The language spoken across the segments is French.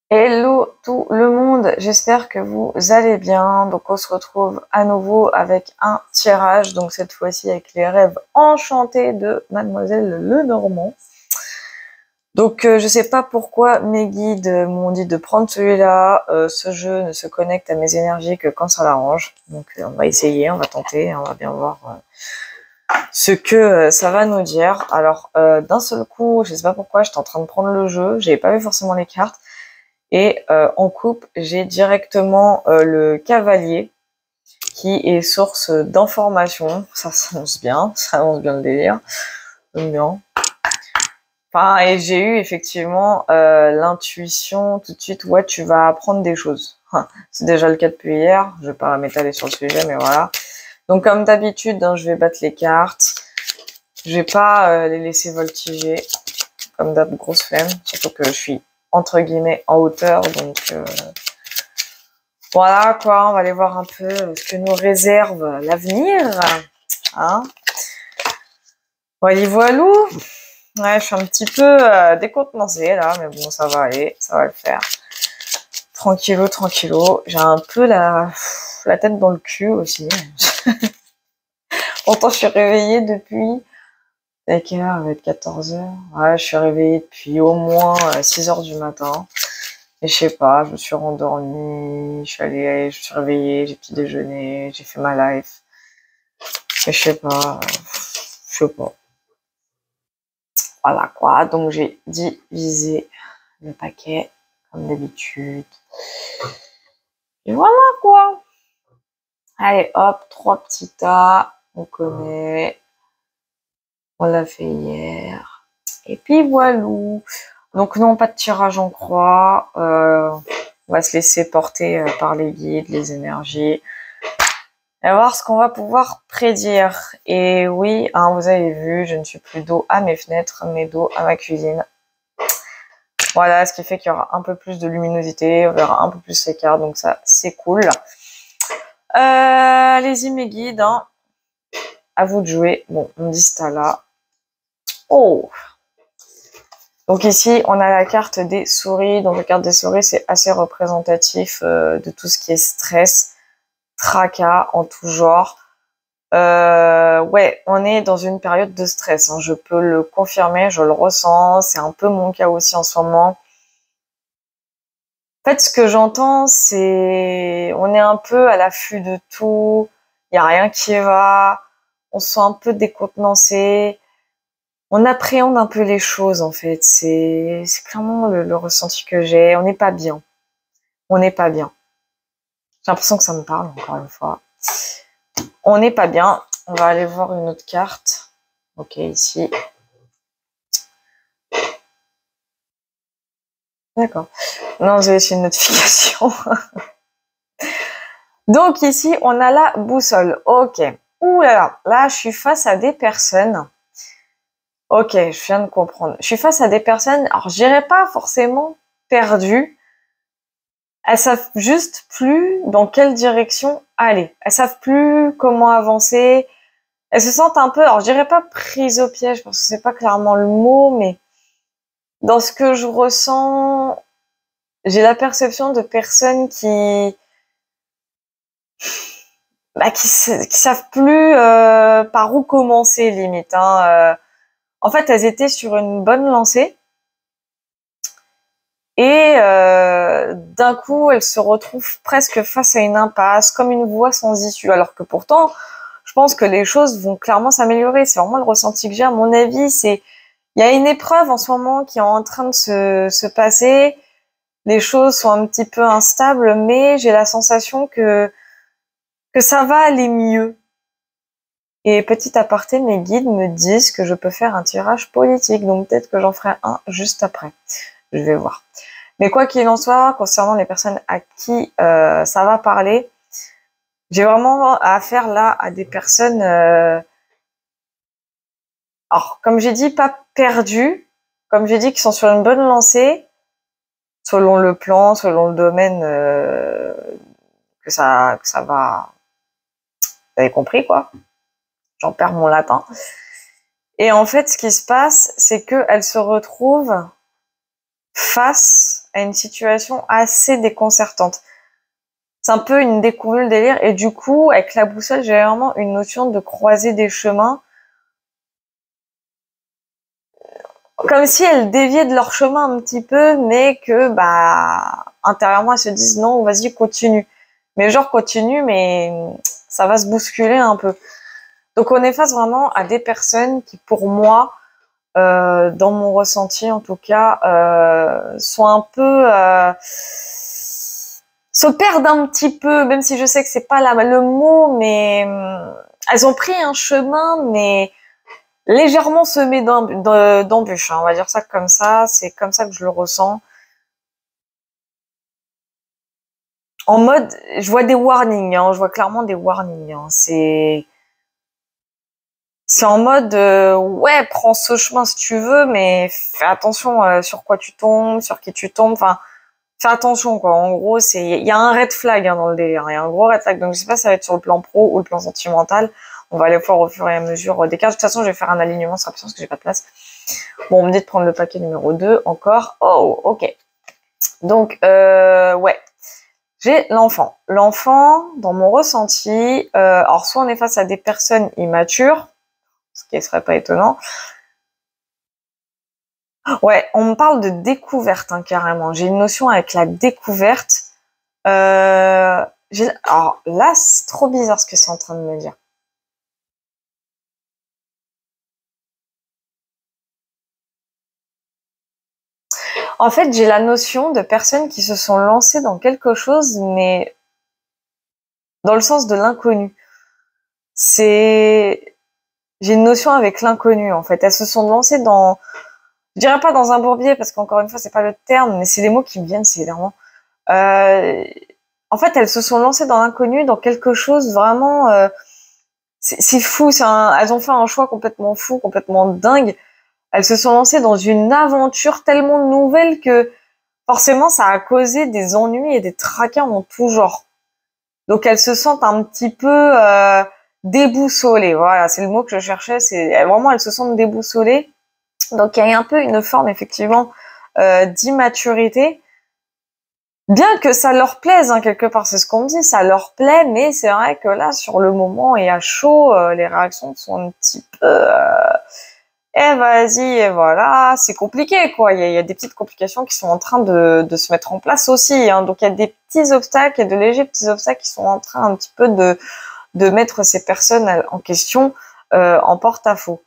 Hello tout le monde, j'espère que vous allez bien. Donc on se retrouve à nouveau avec un tirage, donc cette fois-ci avec les rêves enchantés de Mademoiselle Lenormand. Donc je sais pas pourquoi mes guides m'ont dit de prendre celui-là. Ce jeu ne se connecte à mes énergies que quand ça l'arrange. Donc on va essayer, on va tenter, on va bien voir ce que ça va nous dire. Alors d'un seul coup, je sais pas pourquoi, j'étais en train de prendre le jeu, j'avais pas vu forcément les cartes. Et en coupe, j'ai directement le cavalier qui est source d'informations. Ça s'annonce bien le délire. J'aime bien. Enfin, et j'ai eu effectivement l'intuition tout de suite, ouais, tu vas apprendre des choses. C'est déjà le cas depuis hier, je vais pas m'étaler sur le sujet, mais voilà. Donc comme d'habitude, hein, je vais battre les cartes. Je vais pas les laisser voltiger, comme d'hab, grosse flemme, surtout que je suis entre guillemets en hauteur, donc voilà quoi, on va aller voir un peu ce que nous réserve l'avenir. Hein, voilou. Ouais, je suis un petit peu décontenancée là, mais bon, ça va aller, ça va le faire. Tranquillo, tranquillo. J'ai un peu la tête dans le cul aussi. Pourtant, je suis réveillée depuis... À quelle heure? Il va être 14h. Ouais, je suis réveillée depuis au moins 6h du matin. Et je sais pas, je me suis rendormie, je suis réveillée, j'ai petit déjeuner, j'ai fait ma life. Et je sais pas. Voilà quoi, donc j'ai divisé le paquet, comme d'habitude. Et voilà quoi. Allez hop, 3 petits tas, on connaît. On l'a fait hier. Et puis voilà. Donc non, pas de tirage en croix. On va se laisser porter par les guides, les énergies. Et voir ce qu'on va pouvoir prédire. Et oui, hein, vous avez vu, je ne suis plus dos à mes fenêtres, mais dos à ma cuisine. Voilà, ce qui fait qu'il y aura un peu plus de luminosité, on verra un peu plus les cartes, donc ça, c'est cool. Allez-y mes guides, hein. À vous de jouer. Bon, on dit ça là. Oh! Donc ici, on a la carte des souris. Donc la carte des souris, c'est assez représentatif de tout ce qui est stress, tracas en tout genre. Ouais, on est dans une période de stress, hein. Je peux le confirmer, je le ressens. C'est un peu mon cas aussi en ce moment. En fait, ce que j'entends, c'est on est un peu à l'affût de tout. Il y a rien qui va. On se sent un peu décontenancé. On appréhende un peu les choses, en fait. C'est clairement le ressenti que j'ai. On n'est pas bien. On n'est pas bien. J'ai l'impression que ça me parle, encore une fois. On n'est pas bien. On va aller voir une autre carte. Ok, ici. D'accord. Non, vous avez laissé une notification. Donc ici, on a la boussole. Ok. Ouh là là, là, je suis face à des personnes. Ok, je viens de comprendre. Je suis face à des personnes, alors je dirais pas forcément perdues. Elles savent juste plus dans quelle direction aller. Elles savent plus comment avancer. Elles se sentent un peu, alors je dirais pas prises au piège parce que c'est pas clairement le mot, mais dans ce que je ressens, j'ai la perception de personnes qui savent plus par où commencer limite. Hein. En fait, elles étaient sur une bonne lancée et d'un coup, elles se retrouvent presque face à une impasse, comme une voie sans issue. Alors que pourtant, je pense que les choses vont clairement s'améliorer. C'est vraiment le ressenti que j'ai. À mon avis, il y a une épreuve en ce moment qui est en train de se passer. Les choses sont un petit peu instables, mais j'ai la sensation que ça va aller mieux. Et petit aparté, mes guides me disent que je peux faire un tirage politique, donc peut-être que j'en ferai un juste après. Je vais voir. Mais quoi qu'il en soit, concernant les personnes à qui ça va parler, j'ai vraiment affaire là à des personnes, alors comme j'ai dit, pas perdues, comme j'ai dit, qui sont sur une bonne lancée, selon le plan, selon le domaine que ça va. Vous avez compris quoi? J'en perds mon latin. Et en fait, ce qui se passe, c'est qu'elles se retrouvent face à une situation assez déconcertante. C'est un peu une découverte, le délire. Et du coup, avec la boussole, j'ai vraiment une notion de croiser des chemins. Comme si elles déviaient de leur chemin un petit peu, mais que, bah, intérieurement, elles se disent non, vas-y, continue. Mais genre, continue, mais ça va se bousculer un peu. Donc, on est face vraiment à des personnes qui, pour moi, dans mon ressenti en tout cas, sont un peu... se perdent un petit peu, même si je sais que c'est pas le mot, mais elles ont pris un chemin, mais légèrement semé d'embûches, hein, on va dire ça comme ça, c'est comme ça que je le ressens. En mode, je vois des warnings, hein, je vois clairement des warnings, hein, c'est en mode, ouais, prends ce chemin si tu veux, mais fais attention sur quoi tu tombes, sur qui tu tombes, enfin, fais attention, quoi. En gros, il y a un red flag hein, dans le délire, il y a un gros red flag, donc je sais pas si ça va être sur le plan pro ou le plan sentimental, on va aller voir au fur et à mesure des cas. De toute façon, je vais faire un alignement, ce sera plus parce que j'ai pas de place. Bon, on me dit de prendre le paquet numéro 2, encore. Oh, ok. Donc, ouais. J'ai l'enfant. L'enfant, dans mon ressenti, alors soit on est face à des personnes immatures, ce qui ne serait pas étonnant. Ouais, on me parle de découverte, hein, carrément. J'ai une notion avec la découverte. Alors là, c'est trop bizarre ce que c'est en train de me dire. En fait, j'ai la notion de personnes qui se sont lancées dans quelque chose, mais dans le sens de l'inconnu. J'ai une notion avec l'inconnu, en fait. Elles se sont lancées je dirais pas dans un bourbier, parce qu'encore une fois, c'est pas le terme, mais c'est les mots qui me viennent, c'est vraiment, en fait, elles se sont lancées dans l'inconnu, dans quelque chose vraiment, c'est fou, elles ont fait un choix complètement fou, complètement dingue. Elles se sont lancées dans une aventure tellement nouvelle que, forcément, ça a causé des ennuis et des tracas en tout genre. Donc elles se sentent un petit peu déboussolées. Voilà, c'est le mot que je cherchais. C'est vraiment elles se sentent déboussolées. Donc il y a un peu une forme effectivement d'immaturité. Bien que ça leur plaise hein, quelque part, c'est ce qu'on me dit, ça leur plaît, mais c'est vrai que là sur le moment et à chaud, les réactions sont un petit peu eh vas-y, et voilà, c'est compliqué quoi. Il y a des petites complications qui sont en train de se mettre en place aussi. Hein. Donc il y a des petits obstacles, il y a de légers petits obstacles qui sont en train un petit peu de mettre ces personnes en question en porte-à-faux.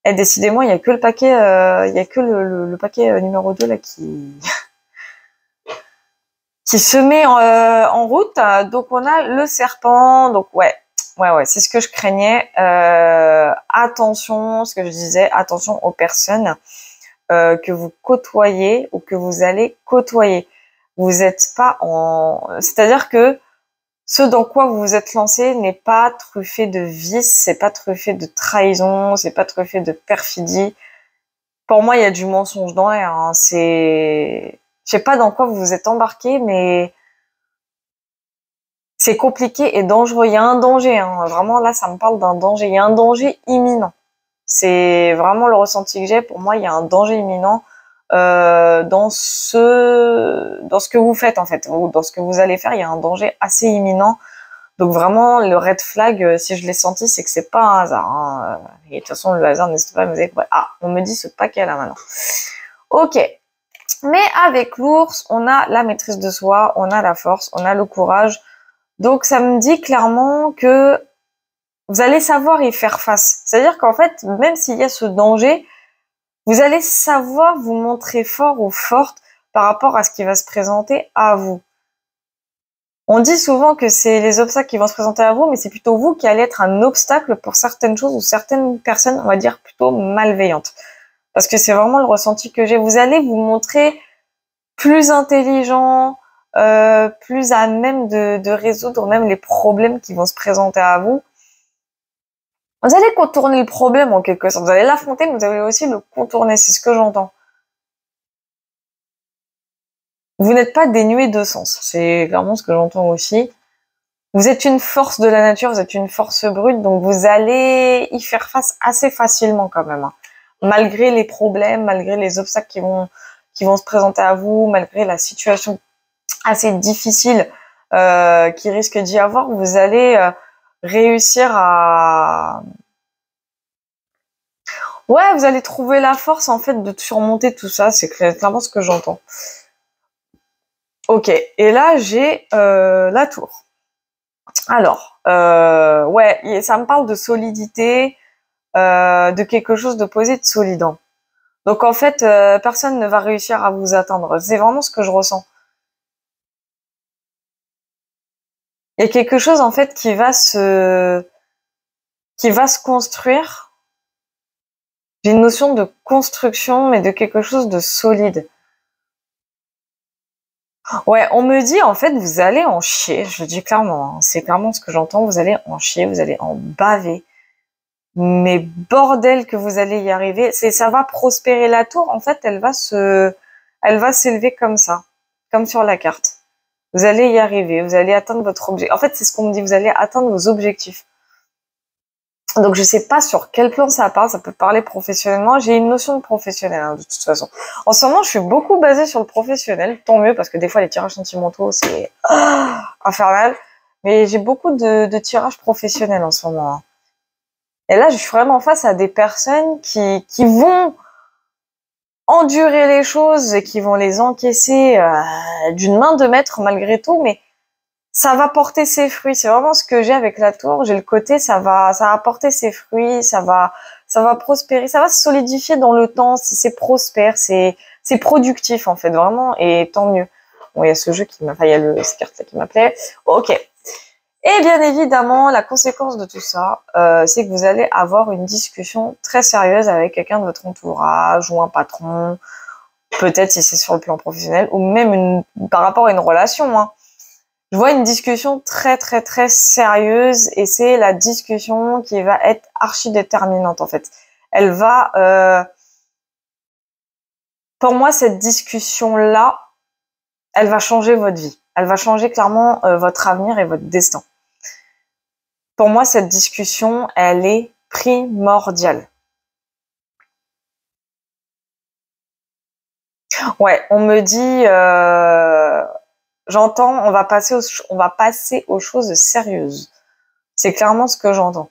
Et décidément, il y a que le paquet, il y a que le paquet numéro 2 là qui se met en route. Donc on a le serpent. Donc ouais, c'est ce que je craignais. Attention, ce que je disais, attention aux personnes que vous côtoyez ou que vous allez côtoyer. Vous n'êtes pas c'est-à-dire que ce dans quoi vous vous êtes lancé n'est pas truffé de vices, c'est pas truffé de trahison, c'est pas truffé de perfidie. Pour moi, il y a du mensonge dans l'air. Hein. Je sais pas dans quoi vous vous êtes embarqué, mais c'est compliqué et dangereux. Il y a un danger. Hein. Vraiment, là, ça me parle d'un danger. Il y a un danger imminent. C'est vraiment le ressenti que j'ai. Pour moi, il y a un danger imminent dans ce que vous faites en fait, ou dans ce que vous allez faire. Il y a un danger assez imminent. Donc vraiment, le red flag, si je l'ai senti, c'est que c'est pas un hasard. Hein. Et de toute façon, le hasard, n'hésitez pas à me dire, ah, on me dit ce paquet là maintenant. Ok. Mais avec l'ours, on a la maîtrise de soi, on a la force, on a le courage. Donc ça me dit clairement que vous allez savoir y faire face. C'est-à-dire qu'en fait, même s'il y a ce danger, vous allez savoir vous montrer fort ou forte par rapport à ce qui va se présenter à vous. On dit souvent que c'est les obstacles qui vont se présenter à vous, mais c'est plutôt vous qui allez être un obstacle pour certaines choses ou certaines personnes, on va dire, plutôt malveillantes. Parce que c'est vraiment le ressenti que j'ai. Vous allez vous montrer plus intelligent, plus à même de résoudre même les problèmes qui vont se présenter à vous. Vous allez contourner le problème en quelque sorte. Vous allez l'affronter, mais vous allez aussi le contourner. C'est ce que j'entends. Vous n'êtes pas dénué de sens. C'est clairement ce que j'entends aussi. Vous êtes une force de la nature, vous êtes une force brute, donc vous allez y faire face assez facilement quand même. Hein. Malgré les problèmes, malgré les obstacles qui vont se présenter à vous malgré la situation assez difficile qui risque d'y avoir. Vous allez réussir à... Ouais, vous allez trouver la force en fait de surmonter tout ça. C'est clairement ce que j'entends. Ok, et là j'ai la tour. Alors, ouais, ça me parle de solidité, de quelque chose de posé, de solide. Donc en fait, personne ne va réussir à vous atteindre. C'est vraiment ce que je ressens. Il y a quelque chose en fait qui va se construire. J'ai une notion de construction, mais de quelque chose de solide. Ouais, on me dit en fait, vous allez en chier. Je le dis clairement, hein. C'est clairement ce que j'entends. Vous allez en chier, vous allez en baver. Mais bordel que vous allez y arriver. Ça va prospérer. La tour, en fait, elle va s'élever comme ça, comme sur la carte. Vous allez y arriver. Vous allez atteindre votre objectif. En fait, c'est ce qu'on me dit. Vous allez atteindre vos objectifs. Donc, je sais pas sur quel plan ça parle. Ça peut parler professionnellement. J'ai une notion de professionnel, hein, de toute façon. En ce moment, je suis beaucoup basée sur le professionnel. Tant mieux, parce que des fois, les tirages sentimentaux, c'est infernal. Mais j'ai beaucoup de tirages professionnels en ce moment, hein. Et là, je suis vraiment face à des personnes qui vont endurer les choses et qui vont les encaisser d'une main de maître malgré tout, mais ça va porter ses fruits. C'est vraiment ce que j'ai avec la tour. J'ai le côté, ça va porter ses fruits, ça va prospérer, ça va se solidifier dans le temps. C'est prospère, c'est productif en fait, vraiment, et tant mieux. Bon, il y a ce jeu il y a cette carte-là qui m'appelait. Ok. Et bien évidemment, la conséquence de tout ça, c'est que vous allez avoir une discussion très sérieuse avec quelqu'un de votre entourage ou un patron, peut-être si c'est sur le plan professionnel, ou même par rapport à une relation, hein. Je vois une discussion très très très sérieuse et c'est la discussion qui va être archi déterminante en fait. Elle va, pour moi, cette discussion-là, elle va changer votre vie. Elle va changer clairement votre avenir et votre destin. Pour moi, cette discussion, elle est primordiale. Ouais, on me dit, j'entends, on va passer aux choses sérieuses. C'est clairement ce que j'entends.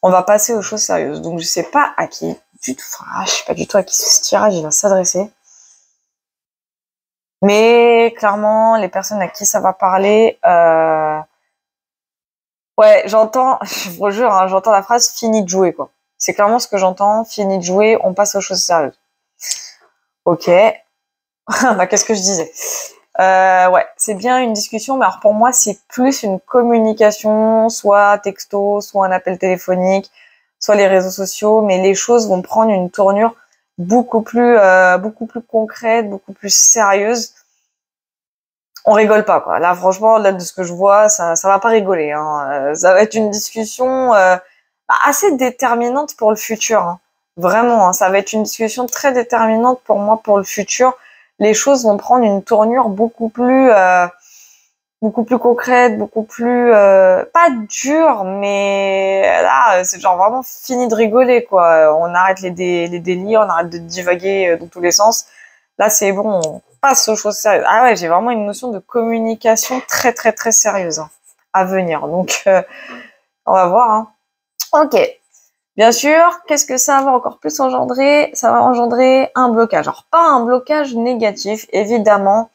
On va passer aux choses sérieuses. Donc, je sais pas à qui du tout, enfin, je sais pas du tout à qui ce tirage il va s'adresser. Mais clairement, les personnes à qui ça va parler, ouais, j'entends, je vous jure, hein, j'entends la phrase fini de jouer, quoi. C'est clairement ce que j'entends, fini de jouer, on passe aux choses sérieuses. Ok. Bah, qu'est-ce que je disais? Ouais, c'est bien une discussion, mais alors pour moi, c'est plus une communication, soit texto, soit un appel téléphonique, soit les réseaux sociaux, mais les choses vont prendre une tournure beaucoup plus concrète, beaucoup plus sérieuse. On rigole pas, quoi. Là, franchement, là, de ce que je vois, ça va pas rigoler, hein. Ça va être une discussion assez déterminante pour le futur, hein. Vraiment, hein, ça va être une discussion très déterminante pour moi pour le futur. Les choses vont prendre une tournure beaucoup plus concrète, beaucoup plus pas dure, mais là, c'est genre vraiment fini de rigoler, quoi. On arrête les délires, on arrête de divaguer dans tous les sens. Là, c'est bon, on passe aux choses sérieuses. Ah ouais, j'ai vraiment une notion de communication très très très sérieuse, hein, à venir. Donc, on va voir, hein. Ok. Bien sûr, qu'est-ce que ça va encore plus engendrer? Ça va engendrer un blocage. Alors, pas un blocage négatif, évidemment.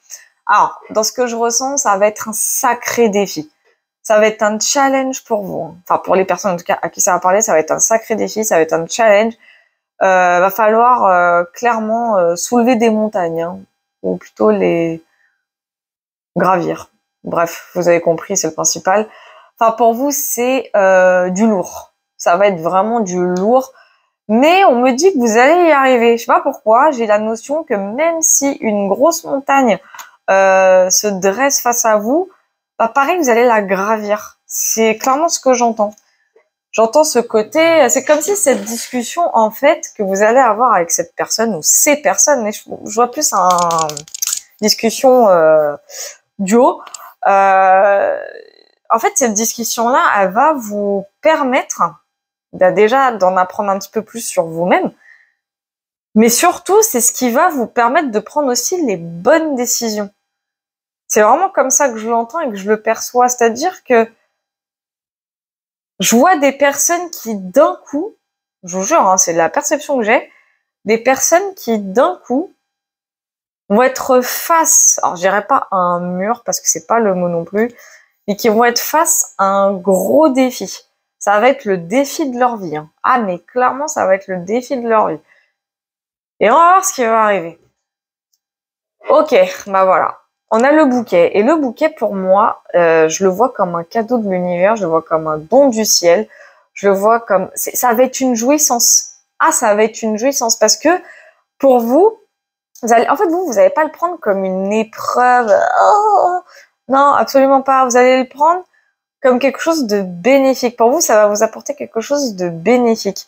Alors, dans ce que je ressens, ça va être un sacré défi. Ça va être un challenge pour vous, hein. Enfin, pour les personnes en tout cas à qui ça va parler, ça va être un sacré défi, ça va être un challenge. Va falloir clairement soulever des montagnes, hein, ou plutôt les gravir. Bref, vous avez compris, c'est le principal. Enfin, pour vous, c'est du lourd. Ça va être vraiment du lourd. Mais on me dit que vous allez y arriver. Je sais pas pourquoi, j'ai la notion que même si une grosse montagne se dresse face à vous, bah pareil, vous allez la gravir. C'est clairement ce que j'entends. J'entends ce côté, c'est comme si cette discussion, en fait, que vous allez avoir avec cette personne ou ces personnes, mais je vois plus discussion duo. En fait, cette discussion-là, elle va vous permettre déjà d'en apprendre un petit peu plus sur vous-même, Mais surtout, c'est ce qui va vous permettre de prendre aussi les bonnes décisions. C'est vraiment comme ça que je l'entends et que je le perçois. C'est-à-dire que je vois des personnes qui, d'un coup, je vous jure, hein, c'est la perception que j'ai, des personnes qui, d'un coup, vont être face, alors je dirais pas à un mur, parce que c'est pas le mot non plus, mais qui vont être face à un gros défi. Ça va être le défi de leur vie. Hein. Ah, mais clairement, ça va être le défi de leur vie. Et on va voir ce qui va arriver. Ok, bah voilà. On a le bouquet. Et le bouquet, pour moi, je le vois comme un cadeau de l'univers, je le vois comme un don du ciel, je le vois comme... ça va être une jouissance. Ah, ça va être une jouissance, parce que pour vous, en fait, vous n'allez pas le prendre comme une épreuve. Oh, non, absolument pas. Vous allez le prendre comme quelque chose de bénéfique. Pour vous, ça va vous apporter quelque chose de bénéfique.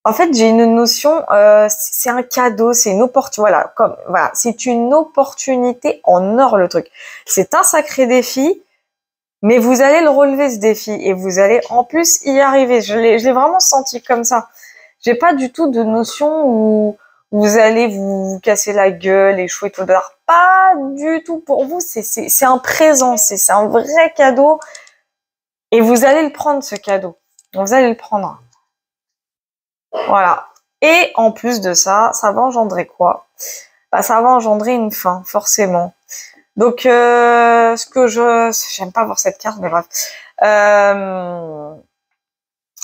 En fait, j'ai une notion, c'est un cadeau, c'est une opportunité. Voilà, c'est une opportunité en or le truc. C'est un sacré défi, mais vous allez le relever ce défi et vous allez en plus y arriver. Je l'ai vraiment senti comme ça. J'ai pas du tout de notion où vous allez vous casser la gueule, échouer tout l'heure. Pas du tout. Pour vous, c'est un présent, c'est un vrai cadeau. Et vous allez le prendre, ce cadeau. Vous allez le prendre. Voilà. Et en plus de ça, ça va engendrer quoi? Bah, ça va engendrer une fin, forcément. Donc, ce que j'aime pas voir cette carte, mais bref.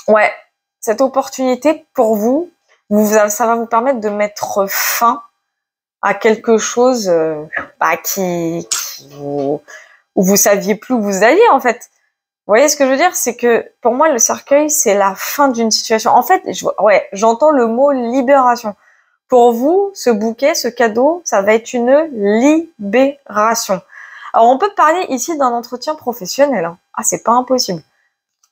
Ouais, cette opportunité pour vous, ça va vous permettre de mettre fin à quelque chose où vous saviez plus où vous alliez en fait. Vous voyez ce que je veux dire? C'est que pour moi, le cercueil, c'est la fin d'une situation. En fait, j'entends le mot libération. Pour vous, ce bouquet, ce cadeau, ça va être une libération. Alors, on peut parler ici d'un entretien professionnel. Hein. Ah, c'est pas impossible.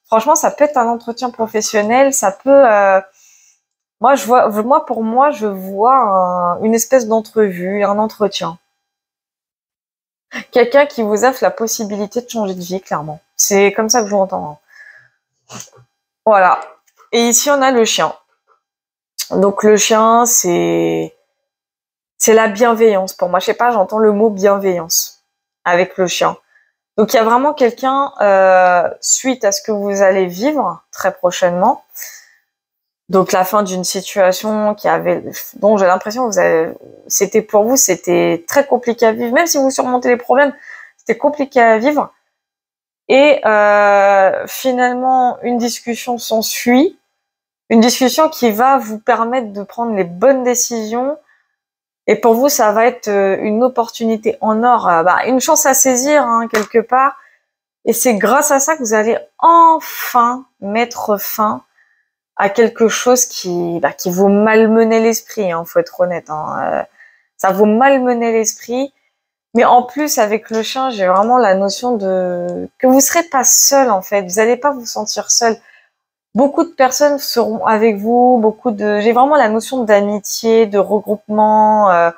Franchement, ça peut être un entretien professionnel, ça peut... pour moi, je vois une espèce d'entrevue, un entretien. Quelqu'un qui vous offre la possibilité de changer de vie, clairement. C'est comme ça que je l'entends. Hein. Voilà. Et ici, on a le chien. Donc, le chien, c'est la bienveillance. Pour moi, je sais pas, j'entends le mot bienveillance avec le chien. Donc, il y a vraiment quelqu'un, suite à ce que vous allez vivre très prochainement, donc la fin d'une situation dont j'ai l'impression que c'était pour vous, c'était très compliqué à vivre, même si vous surmontez les problèmes, c'était compliqué à vivre. Et finalement, une discussion s'ensuit, une discussion qui va vous permettre de prendre les bonnes décisions. Et pour vous, ça va être une opportunité en or, une chance à saisir hein, quelque part. Et c'est grâce à ça que vous allez enfin mettre fin à quelque chose qui vous malmenait l'esprit, hein, faut être honnête. Hein. Ça vous malmenait l'esprit. Mais en plus, avec le chien, j'ai vraiment la notion que vous serez pas seul, en fait. Vous n'allez pas vous sentir seul. Beaucoup de personnes seront avec vous, j'ai vraiment la notion d'amitié, de regroupement,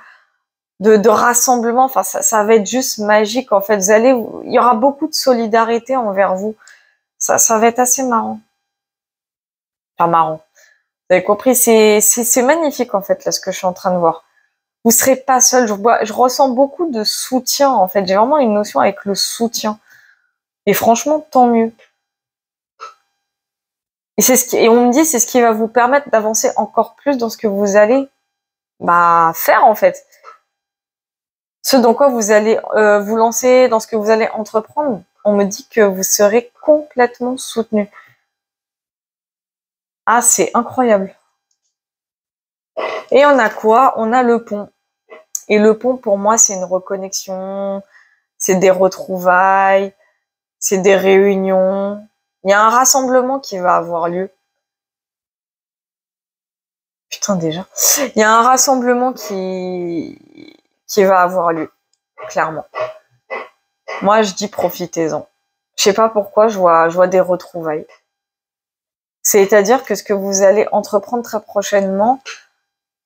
de rassemblement. Enfin, ça va être juste magique, en fait. Il y aura beaucoup de solidarité envers vous. Ça va être assez marrant. Enfin, marrant. Vous avez compris, c'est magnifique en fait là ce que je suis en train de voir. Vous serez pas seul. Je ressens beaucoup de soutien en fait. J'ai vraiment une notion avec le soutien. Et franchement, tant mieux. Et on me dit c'est ce qui va vous permettre d'avancer encore plus dans ce que vous allez faire en fait. Ce dans quoi vous allez vous lancer, dans ce que vous allez entreprendre. On me dit que vous serez complètement soutenu. Ah, c'est incroyable. Et on a quoi? On a le pont. Et le pont, pour moi, c'est une reconnexion, c'est des retrouvailles, c'est des réunions. Il y a un rassemblement qui va avoir lieu. Putain, déjà. Il y a un rassemblement qui va avoir lieu, clairement. Moi, je dis profitez-en. Je sais pas pourquoi, je vois des retrouvailles. C'est-à-dire que ce que vous allez entreprendre très prochainement,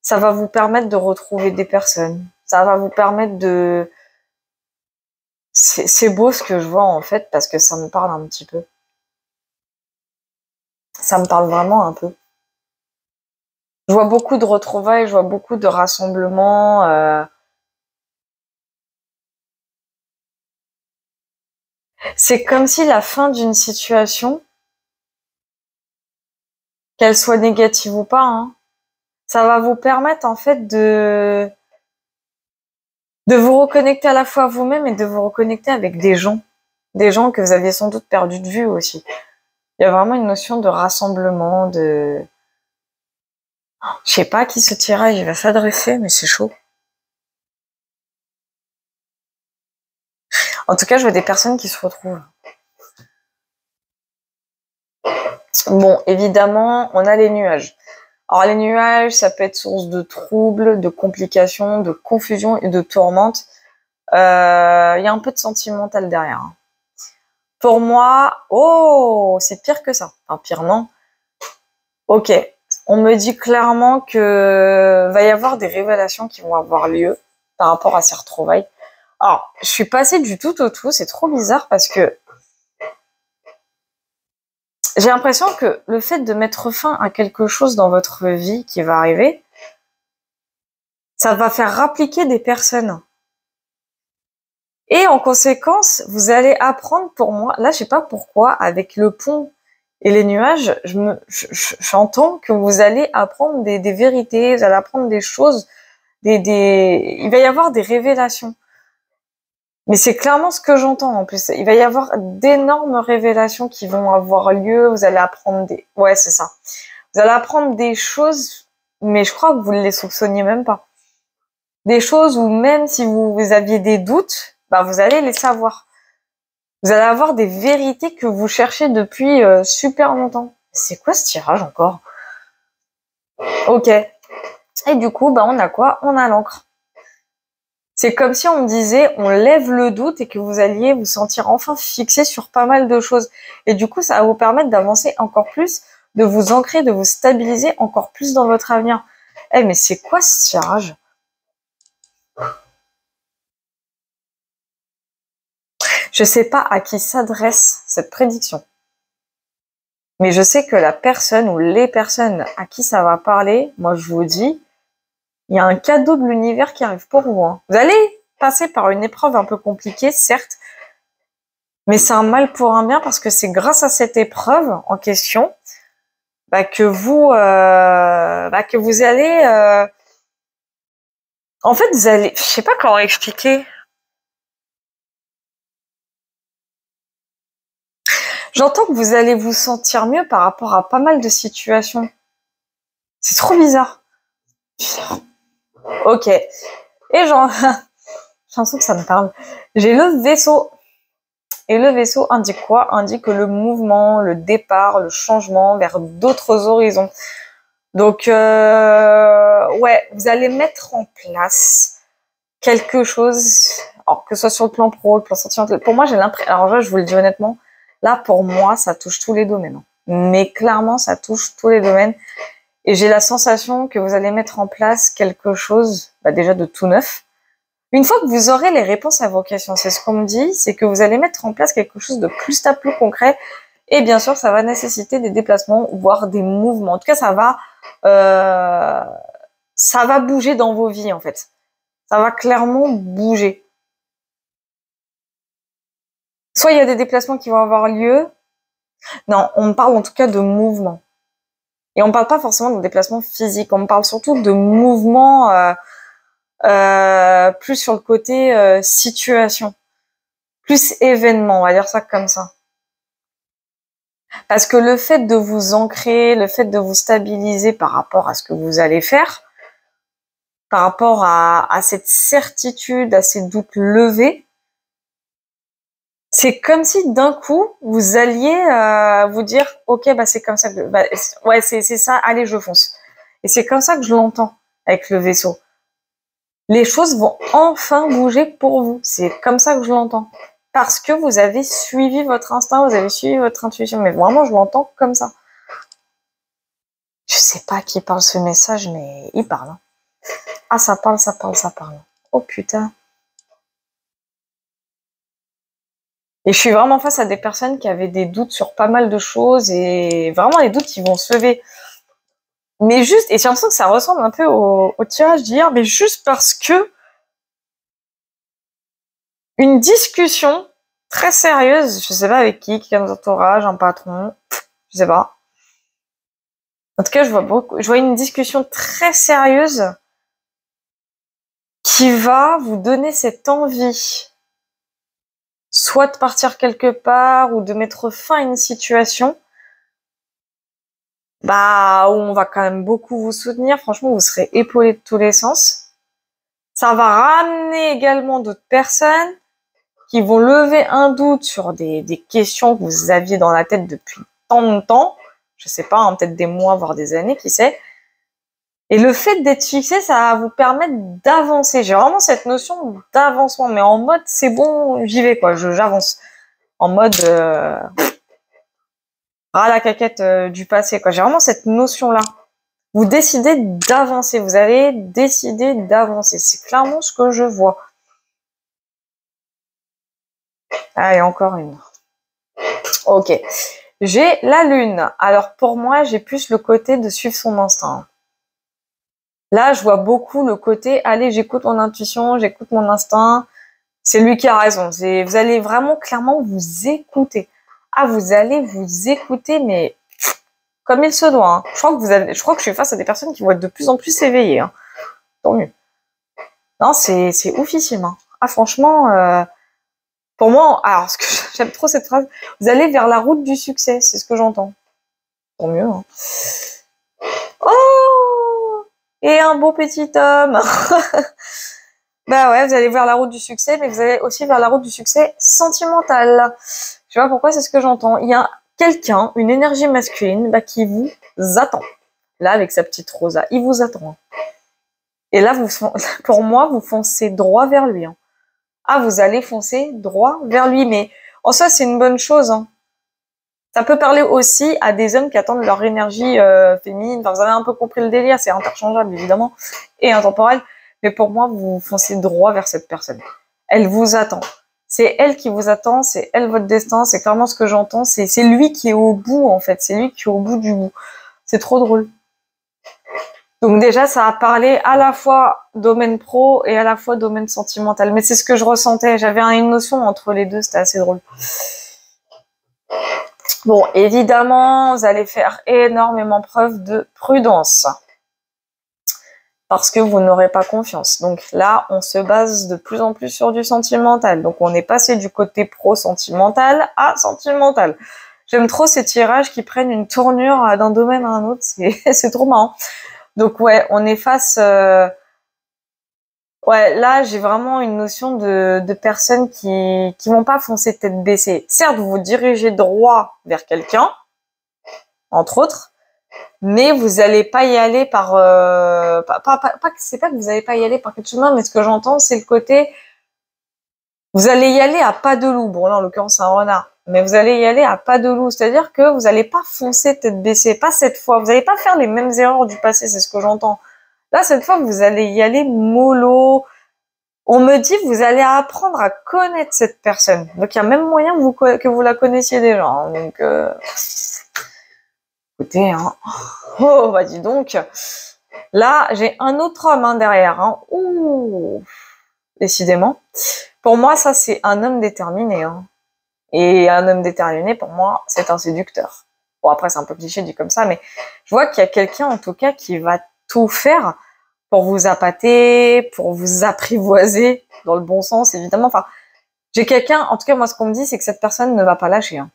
ça va vous permettre de retrouver des personnes. Ça va vous permettre de... C'est beau ce que je vois en fait, parce que ça me parle un petit peu. Ça me parle vraiment un peu. Je vois beaucoup de retrouvailles, je vois beaucoup de rassemblements. C'est comme si la fin d'une situation, qu'elle soit négative ou pas, hein, ça va vous permettre en fait de vous reconnecter à la fois à vous-même et de vous reconnecter avec des gens que vous aviez sans doute perdu de vue aussi. Il y a vraiment une notion de rassemblement, de... Je sais pas à qui ce tirage il va s'adresser, mais c'est chaud. En tout cas, je vois des personnes qui se retrouvent. Bon, évidemment, on a les nuages. Alors les nuages, ça peut être source de troubles, de complications, de confusion et de tourmente. Il y a un peu de sentimental derrière. Hein. Pour moi, oh, c'est pire que ça. Enfin, pire non. Ok, on me dit clairement que va y avoir des révélations qui vont avoir lieu par rapport à ces retrouvailles. Alors, je suis passée du tout au tout, c'est trop bizarre parce que j'ai l'impression que le fait de mettre fin à quelque chose dans votre vie qui va arriver, ça va faire rappliquer des personnes. Et en conséquence, vous allez apprendre pour moi, là je sais pas pourquoi, avec le pont et les nuages, j'entends que vous allez apprendre des vérités, vous allez apprendre des choses, il va y avoir des révélations. Mais c'est clairement ce que j'entends en plus. Il va y avoir d'énormes révélations qui vont avoir lieu, vous allez apprendre des... Ouais, c'est ça. Vous allez apprendre des choses, mais je crois que vous ne les soupçonniez même pas. Des choses où même si vous aviez des doutes, bah vous allez les savoir. Vous allez avoir des vérités que vous cherchez depuis super longtemps. C'est quoi ce tirage encore? Ok. Et du coup, bah on a quoi? On a l'encre. C'est comme si on me disait, on lève le doute et que vous alliez vous sentir enfin fixé sur pas mal de choses. Et du coup, ça va vous permettre d'avancer encore plus, de vous ancrer, de vous stabiliser encore plus dans votre avenir. Eh, mais c'est quoi ce tirage? Je sais pas à qui s'adresse cette prédiction. Mais je sais que la personne ou les personnes à qui ça va parler, moi je vous dis, il y a un cadeau de l'univers qui arrive pour vous. Hein. Vous allez passer par une épreuve un peu compliquée, certes, mais c'est un mal pour un bien parce que c'est grâce à cette épreuve en question bah, que vous allez... En fait, vous allez... Je sais pas comment expliquer. J'entends que vous allez vous sentir mieux par rapport à pas mal de situations. C'est trop bizarre. Ok. Et genre... J'ai l'impression que ça me parle. J'ai le vaisseau. Et le vaisseau indique quoi? Indique le mouvement, le départ, le changement vers d'autres horizons. Donc, ouais, vous allez mettre en place quelque chose, alors que ce soit sur le plan pro, le plan sentimental. Pour moi, j'ai l'impression, alors là, je vous le dis honnêtement, là, pour moi, ça touche tous les domaines. Mais clairement, ça touche tous les domaines. Et j'ai la sensation que vous allez mettre en place quelque chose, bah, déjà de tout neuf. Une fois que vous aurez les réponses à vos questions, c'est ce qu'on me dit, c'est que vous allez mettre en place quelque chose de plus stable, plus concret. Et bien sûr, ça va nécessiter des déplacements, voire des mouvements. En tout cas, ça va bouger dans vos vies, en fait. Ça va clairement bouger. Soit il y a des déplacements qui vont avoir lieu. Non, on parle en tout cas de mouvement. Et on ne parle pas forcément de déplacement physique. On parle surtout de mouvement plus sur le côté situation. Plus événement, on va dire ça comme ça. Parce que le fait de vous ancrer, le fait de vous stabiliser par rapport à ce que vous allez faire, par rapport à cette certitude, à ces doutes levés, c'est comme si d'un coup, vous alliez vous dire « Ok, bah c'est comme ça que... Bah, ouais, c'est ça, allez, je fonce. » Et c'est comme ça que je l'entends avec le vaisseau. Les choses vont enfin bouger pour vous. C'est comme ça que je l'entends. Parce que vous avez suivi votre instinct, vous avez suivi votre intuition. Mais vraiment, je l'entends comme ça. Je sais pas qui parle ce message, mais il parle. Hein. Ah, ça parle, ça parle, ça parle. Oh putain. Et je suis vraiment face à des personnes qui avaient des doutes sur pas mal de choses. Et vraiment, les doutes, ils vont se lever. Mais juste, et j'ai l'impression que ça ressemble un peu au tirage d'hier, mais juste parce que une discussion très sérieuse, je sais pas avec qui dans entourage, un patron, je sais pas. En tout cas, je vois une discussion très sérieuse qui va vous donner cette envie, soit de partir quelque part ou de mettre fin à une situation, bah, où on va quand même beaucoup vous soutenir. Franchement, vous serez épaulé de tous les sens. Ça va ramener également d'autres personnes qui vont lever un doute sur des questions que vous aviez dans la tête depuis tant de temps. Je sais pas, hein, peut-être des mois, voire des années, qui sait. Et le fait d'être fixé, ça va vous permettre d'avancer. J'ai vraiment cette notion d'avancement, mais en mode c'est bon, j'y vais quoi, j'avance. En mode ras la caquette du passé quoi. J'ai vraiment cette notion-là. Vous décidez d'avancer, vous allez décider d'avancer. C'est clairement ce que je vois. Ah, et encore une. Ok. J'ai la lune. Alors pour moi, j'ai plus le côté de suivre son instinct. Là, je vois beaucoup le côté, allez, j'écoute mon intuition, j'écoute mon instinct. C'est lui qui a raison. Vous allez vraiment clairement vous écouter. Ah, vous allez vous écouter, mais comme il se doit. Hein. Je crois que je suis face à des personnes qui vont être de plus en plus éveillées. Hein. Tant mieux. Non, c'est oufissime. Hein. Ah, franchement, pour moi, alors, ce que j'aime trop cette phrase, vous allez vers la route du succès, c'est ce que j'entends. Tant mieux. Hein. Oh, et un beau petit homme. Bah ouais, vous allez vers la route du succès, mais vous allez aussi vers la route du succès sentimental. Je sais pas pourquoi, c'est ce que j'entends. Il y a quelqu'un, une énergie masculine, bah, qui vous attend. Là, avec sa petite Rosa, il vous attend. Et là, pour moi, vous foncez droit vers lui. Hein. Ah, vous allez foncer droit vers lui, mais en soi, c'est une bonne chose. Hein. Ça peut parler aussi à des hommes qui attendent leur énergie féminine. Enfin, vous avez un peu compris le délire, c'est interchangeable évidemment, et intemporel. Mais pour moi, vous foncez droit vers cette personne. Elle vous attend. C'est elle qui vous attend, c'est elle votre destin, c'est clairement ce que j'entends. C'est lui qui est au bout, en fait. C'est lui qui est au bout du bout. C'est trop drôle. Donc déjà, ça a parlé à la fois domaine pro et à la fois domaine sentimental. Mais c'est ce que je ressentais. J'avais une notion entre les deux, c'était assez drôle. Bon, évidemment, vous allez faire énormément preuve de prudence. Parce que vous n'aurez pas confiance. Donc là, on se base de plus en plus sur du sentimental. Donc on est passé du côté pro-sentimental à sentimental. J'aime trop ces tirages qui prennent une tournure d'un domaine à un autre. C'est trop marrant. Donc ouais, on est face... Ouais, là, j'ai vraiment une notion de personnes qui vont pas foncer tête baissée. Certes, vous vous dirigez droit vers quelqu'un, entre autres, mais vous allez pas y aller par c'est pas que vous allez pas y aller par quelque chemin, mais ce que j'entends, c'est le côté vous allez y aller à pas de loup. Bon là en l'occurrence c'est un renard, mais vous allez y aller à pas de loup, c'est-à-dire que vous allez pas foncer tête baissée, pas cette fois, vous allez pas faire les mêmes erreurs du passé, c'est ce que j'entends. Là cette fois vous allez y aller mollo. On me dit que vous allez apprendre à connaître cette personne. Donc il y a même moyen que vous la connaissiez déjà. Hein. Donc écoutez, hein. Oh, bah dis donc. Là, j'ai un autre homme hein, derrière. Hein. Ouh, décidément. Pour moi, ça, c'est un homme déterminé. Hein. Et un homme déterminé, pour moi, c'est un séducteur. Bon, après, c'est un peu cliché dit comme ça, mais je vois qu'il y a quelqu'un, en tout cas, qui va tout faire pour vous appâter, pour vous apprivoiser, dans le bon sens, évidemment. Enfin, j'ai quelqu'un, en tout cas, moi, ce qu'on me dit, c'est que cette personne ne va pas lâcher. Hein.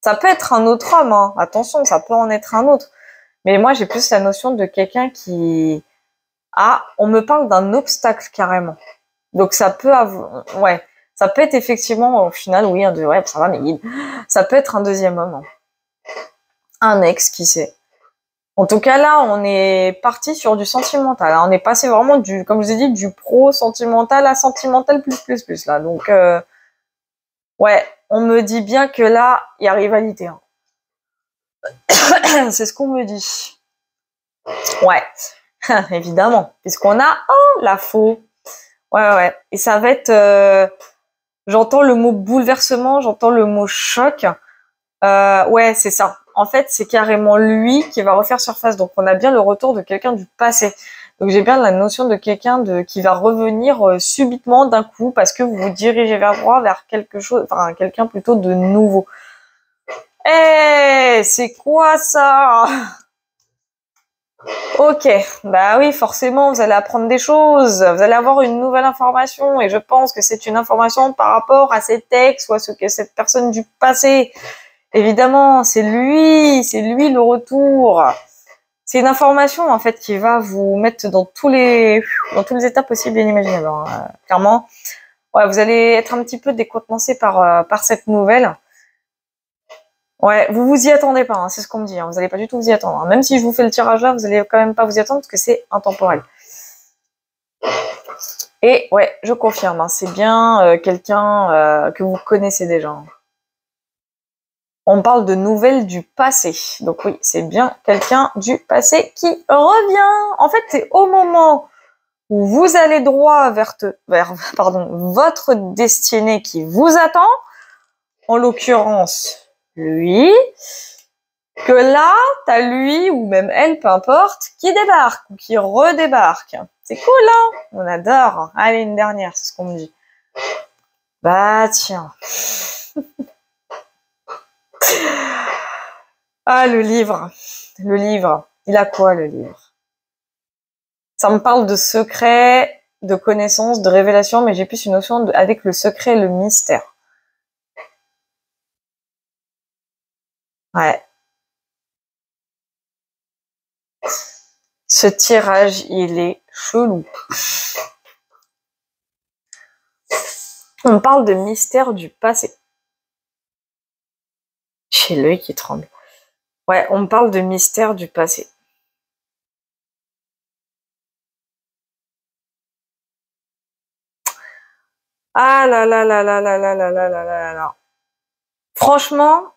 Ça peut être un autre homme, hein. Attention, ça peut en être un autre. Mais moi, j'ai plus la notion de quelqu'un qui... Ah, on me parle d'un obstacle carrément. Donc ça peut avoir... Ouais, ça peut être effectivement, au final, oui, ouais, ça va, mais ça peut être un deuxième homme. Hein. Un ex, qui sait. En tout cas, là, on est parti sur du sentimental. Hein. On est passé vraiment du, comme je vous ai dit, du pro-sentimental à sentimental plus, là. Donc, ouais, on me dit bien que là, il y a rivalité. Hein. C'est ce qu'on me dit. Ouais, évidemment. Puisqu'on a, oh, la faux. Ouais. Et ça va être, j'entends le mot bouleversement, j'entends le mot choc. Ouais, c'est ça. en fait, c'est carrément lui qui va refaire surface. Donc, on a bien le retour de quelqu'un du passé. Donc, j'ai bien la notion de quelqu'un qui va revenir subitement d'un coup parce que vous vous dirigez vers droit, vers quelque chose, enfin, quelqu'un plutôt de nouveau. Eh, c'est quoi ça? Ok, bah oui, forcément, vous allez apprendre des choses, vous allez avoir une nouvelle information, et je pense que c'est une information par rapport à ces textes ou à ce que cette personne du passé. Évidemment, c'est lui le retour. C'est une information en fait qui va vous mettre dans tous les états possibles et inimaginables. Clairement, ouais, vous allez être un petit peu décontenancé par cette nouvelle. Ouais, vous vous y attendez pas, hein, c'est ce qu'on me dit. Hein, vous allez pas du tout vous y attendre. Hein. Même si je vous fais le tirage là, vous allez quand même pas vous y attendre parce que c'est intemporel. Et ouais, je confirme, hein, c'est bien quelqu'un que vous connaissez déjà. Hein. On parle de nouvelles du passé. Donc oui, c'est bien quelqu'un du passé qui revient. En fait, c'est au moment où vous allez droit vers votre destinée qui vous attend, en l'occurrence lui, que là, t'as lui ou même elle, peu importe, qui débarque ou qui redébarque. C'est cool, hein? On adore. Allez, une dernière, c'est ce qu'on me dit. Bah tiens. Ah, le livre. Le livre. Il a quoi, le livre? Ça me parle de secret, de connaissances, de révélation, mais j'ai plus une notion avec le secret et le mystère. Ouais. Ce tirage, il est chelou. On parle de mystère du passé. J'ai l'œil qui tremble. Ouais, on parle de mystère du passé. Ah là là là là là là là là là là là. Franchement,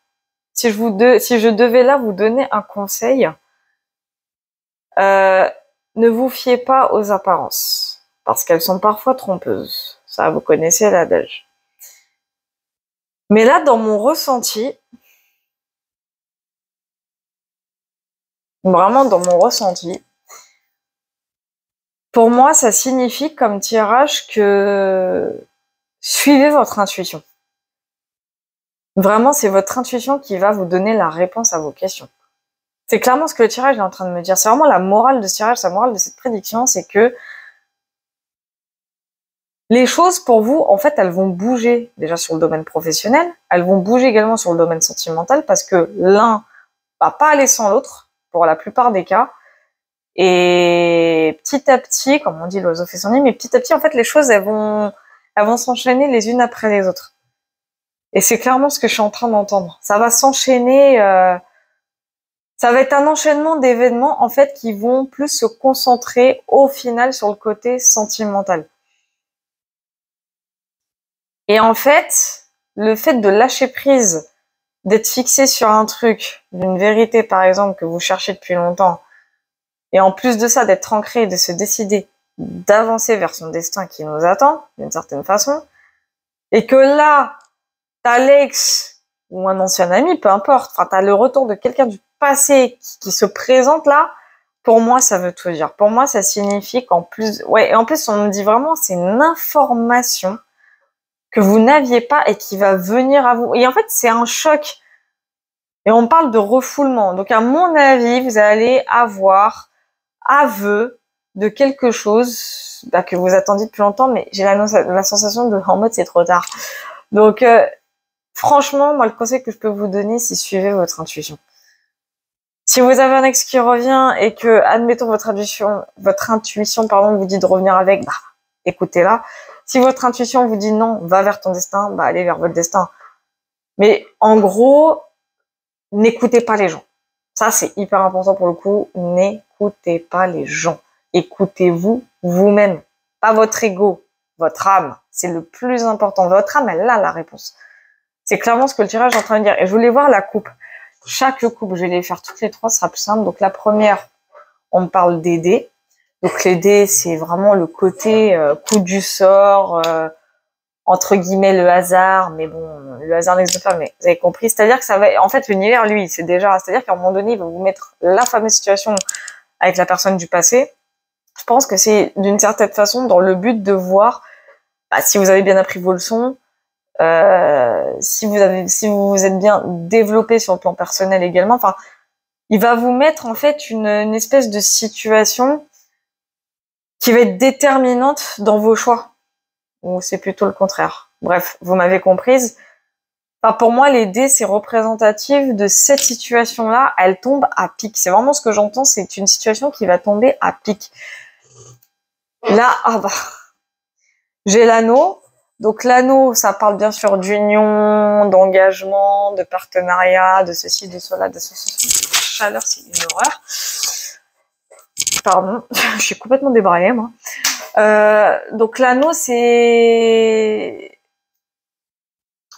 si je devais là vous donner un conseil, ne vous fiez pas aux apparences, parce qu'elles sont parfois trompeuses. Ça, vous connaissez l'adage. Mais là, dans mon ressenti, vraiment dans mon ressenti, pour moi, ça signifie comme tirage que suivez votre intuition. Vraiment, c'est votre intuition qui va vous donner la réponse à vos questions. C'est clairement ce que le tirage est en train de me dire. C'est vraiment la morale de ce tirage, la morale de cette prédiction, c'est que les choses pour vous, en fait, elles vont bouger déjà sur le domaine professionnel, elles vont bouger également sur le domaine sentimental parce que l'un va pas aller sans l'autre pour la plupart des cas. Et petit à petit, comme on dit, l'oiseau fait son nid, mais petit à petit, en fait, les choses, elles vont s'enchaîner les unes après les autres. Et c'est clairement ce que je suis en train d'entendre. Ça va s'enchaîner, ça va être un enchaînement d'événements, en fait, qui vont plus se concentrer au final sur le côté sentimental. Et en fait, le fait de lâcher prise, d'être fixé sur un truc, d'une vérité, par exemple, que vous cherchez depuis longtemps, et en plus de ça, d'être ancré, de se décider d'avancer vers son destin qui nous attend, d'une certaine façon, et que là, t'as l'ex ou un ancien ami, peu importe, enfin, t'as le retour de quelqu'un du passé qui se présente là, pour moi, ça veut tout dire. Pour moi, ça signifie qu'en plus, ouais, et en plus, on me dit vraiment, c'est une information que vous n'aviez pas et qui va venir à vous. Et en fait, c'est un choc. Et on parle de refoulement. Donc, à mon avis, vous allez avoir aveu de quelque chose que vous attendiez depuis longtemps, mais j'ai la sensation de en mode c'est trop tard. Donc, franchement, moi, le conseil que je peux vous donner, c'est suivez votre intuition. Si vous avez un ex qui revient et que, admettons, votre intuition, vous dit de revenir avec, bah, écoutez-la. Si votre intuition vous dit non, va vers ton destin, bah, allez vers votre destin. Mais, en gros, n'écoutez pas les gens. Ça, c'est hyper important pour le coup. N'écoutez pas les gens. Écoutez-vous vous-même. Pas votre ego, votre âme. C'est le plus important. Votre âme, elle a la réponse. C'est clairement ce que le tirage est en train de dire. Et je voulais voir la coupe. Chaque coupe, je vais les faire toutes les trois, ce sera plus simple. Donc la première, on me parle des dés. Donc les dés, c'est vraiment le côté coup du sort, entre guillemets le hasard, mais bon, le hasard n'existe pas, mais vous avez compris. C'est-à-dire que ça va, en fait, l'univers, lui, c'est déjà, c'est-à-dire qu'à un moment donné, il va vous mettre la fameuse situation avec la personne du passé. Je pense que c'est d'une certaine façon dans le but de voir si vous avez bien appris vos leçons, si vous vous êtes bien développé sur le plan personnel également. Enfin, il va vous mettre en fait une espèce de situation qui va être déterminante dans vos choix. Ou c'est plutôt le contraire. Bref, vous m'avez comprise. Enfin, pour moi, les dés, c'est représentatif de cette situation-là. Elle tombe à pic. C'est vraiment ce que j'entends. C'est une situation qui va tomber à pic. Là, j'ai l'anneau. Donc l'anneau, ça parle bien sûr d'union, d'engagement, de partenariat, de ceci, de cela, de ceci. Chaleur, c'est une horreur. Pardon, je suis complètement débraillée, moi. Donc l'anneau, c'est...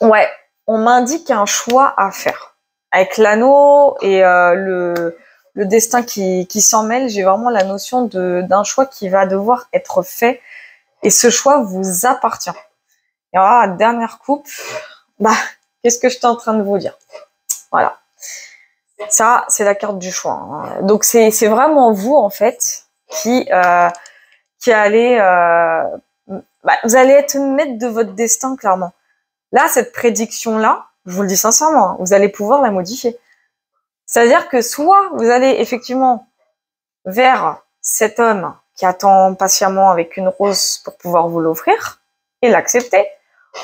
Ouais, on m'indique un choix à faire. Avec l'anneau et le destin qui s'en mêle, j'ai vraiment la notion d'un choix qui va devoir être fait. Et ce choix vous appartient. Et alors, la dernière coupe, qu'est-ce que j'étais en train de vous dire? Voilà. Ça, c'est la carte du choix. Hein. Donc, c'est vraiment vous, en fait, qui allez... vous allez être maître de votre destin, clairement. Là, cette prédiction-là, je vous le dis sincèrement, hein, vous allez pouvoir la modifier. C'est-à-dire que soit vous allez effectivement vers cet homme qui attend patiemment avec une rose pour pouvoir vous l'offrir et l'accepter,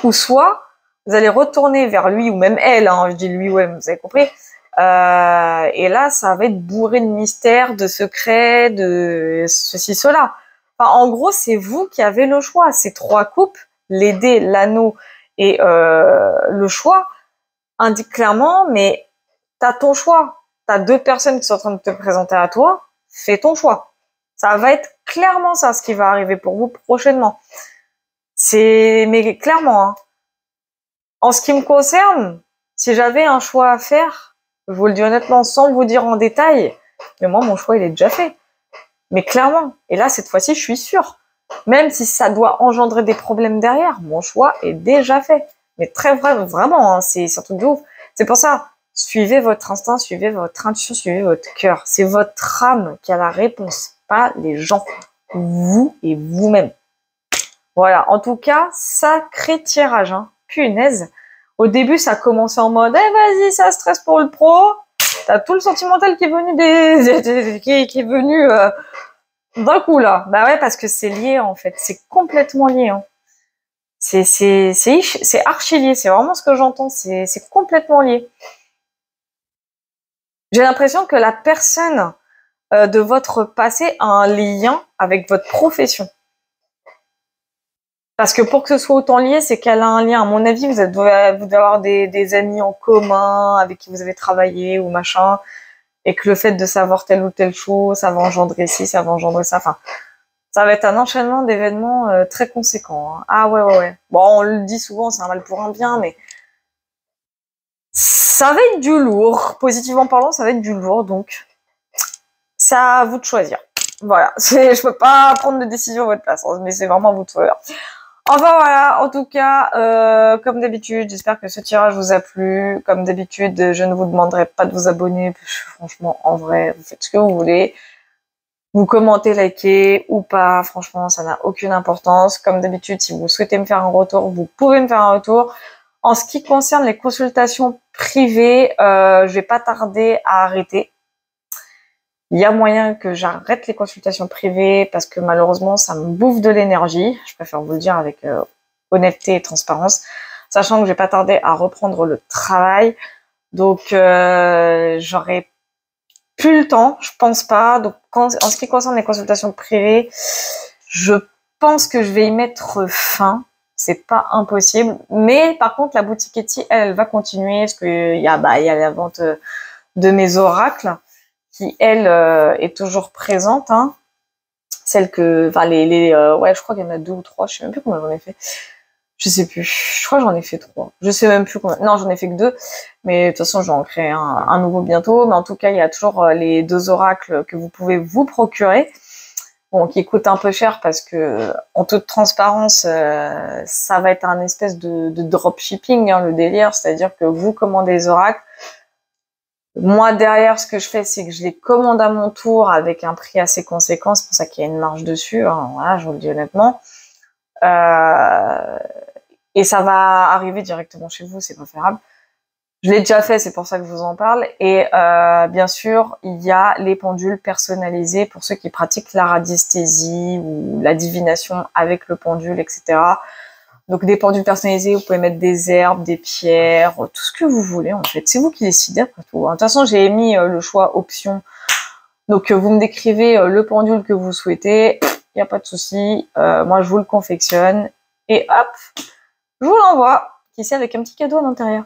ou soit vous allez retourner vers lui ou même elle, hein, je dis lui ou elle, vous avez compris. Et là, ça va être bourré de mystères, de secrets, de ceci, cela. Enfin, en gros, c'est vous qui avez le choix. Ces trois coupes, les dés, l'anneau et le choix, indiquent clairement, mais t'as ton choix. T'as deux personnes qui sont en train de te présenter à toi, fais ton choix. Ça va être clairement ça, ce qui va arriver pour vous prochainement. Mais clairement, hein. En ce qui me concerne, si j'avais un choix à faire, je vous le dis honnêtement, sans vous dire en détail, mais moi, mon choix, il est déjà fait. Mais clairement. Et là, cette fois-ci, je suis sûre. Même si ça doit engendrer des problèmes derrière, mon choix est déjà fait. Mais très vraiment, hein, c'est un truc de ouf. C'est pour ça, suivez votre instinct, suivez votre intuition, suivez votre cœur. C'est votre âme qui a la réponse, pas les gens. Vous et vous-même. Voilà, en tout cas, sacré tirage, hein. Punaise. Au début, ça a commencé en mode, vas-y, ça stresse pour le pro. T'as tout le sentimental qui est venu qui est venu d'un coup là. Bah ouais, parce que c'est lié en fait, c'est complètement lié. Hein. C'est archi lié. C'est vraiment ce que j'entends. C'est complètement lié. J'ai l'impression que la personne de votre passé a un lien avec votre profession. Parce que pour que ce soit autant lié, c'est qu'elle a un lien. À mon avis, vous devez avoir des amis en commun avec qui vous avez travaillé ou machin, et que le fait de savoir telle ou telle chose, ça va engendrer ci, ça va engendrer ça. Enfin, ça va être un enchaînement d'événements très conséquents. Hein. Ah ouais. Bon, on le dit souvent, c'est un mal pour un bien, mais ça va être du lourd. Positivement parlant, ça va être du lourd, donc c'est à vous de choisir. Voilà, je peux pas prendre de décision à votre place, mais c'est vraiment à vous de choisir. Enfin voilà, en tout cas, comme d'habitude, j'espère que ce tirage vous a plu. Comme d'habitude, je ne vous demanderai pas de vous abonner. Franchement, en vrai, vous faites ce que vous voulez. Vous commentez, likez ou pas. Franchement, ça n'a aucune importance. Comme d'habitude, si vous souhaitez me faire un retour, vous pouvez me faire un retour. En ce qui concerne les consultations privées, je vais pas tarder à arrêter. Il y a moyen que j'arrête les consultations privées parce que malheureusement, ça me bouffe de l'énergie. Je préfère vous le dire avec honnêteté et transparence, sachant que je vais pas tarder à reprendre le travail. Donc, j'aurai plus le temps, je pense pas. Donc, en ce qui concerne les consultations privées, je pense que je vais y mettre fin. C'est pas impossible. Mais par contre, la boutique Etsy, elle va continuer parce qu'il y a la vente de mes oracles qui, elle, est toujours présente. Hein. Celle que, enfin, ouais, je crois qu'il y en a 2 ou 3. Je sais même plus combien j'en ai fait. Je sais plus. Je crois que j'en ai fait 3. Je sais même plus combien. Non, j'en ai fait que 2. Mais de toute façon, je vais en créer un nouveau bientôt. Mais en tout cas, il y a toujours les 2 oracles que vous pouvez vous procurer. Bon, qui coûte un peu cher parce que, en toute transparence, ça va être un espèce de dropshipping, hein, le délire. C'est-à-dire que vous commandez les oracles. Moi, derrière, ce que je fais, c'est que je les commande à mon tour avec un prix assez conséquent. C'est pour ça qu'il y a une marge dessus. Hein, voilà, je vous le dis honnêtement. Et ça va arriver directement chez vous, c'est préférable. Je l'ai déjà fait, c'est pour ça que je vous en parle. Et bien sûr, il y a les pendules personnalisées pour ceux qui pratiquent la radiesthésie ou la divination avec le pendule, etc. Donc des pendules personnalisées, vous pouvez mettre des herbes, des pierres, tout ce que vous voulez en fait. C'est vous qui décidez après tout. De toute façon, j'ai mis le choix option. Donc vous me décrivez le pendule que vous souhaitez, il n'y a pas de souci. Moi, je vous le confectionne et hop, je vous l'envoie. Qui sait, avec un petit cadeau à l'intérieur.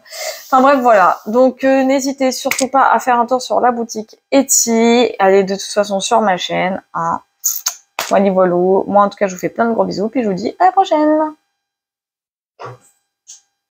Enfin bref, voilà. Donc n'hésitez surtout pas à faire un tour sur la boutique Etsy. Allez de toute façon sur ma chaîne. Hein. Voilà, voilà. Moi en tout cas, je vous fais plein de gros bisous. Puis je vous dis à la prochaine.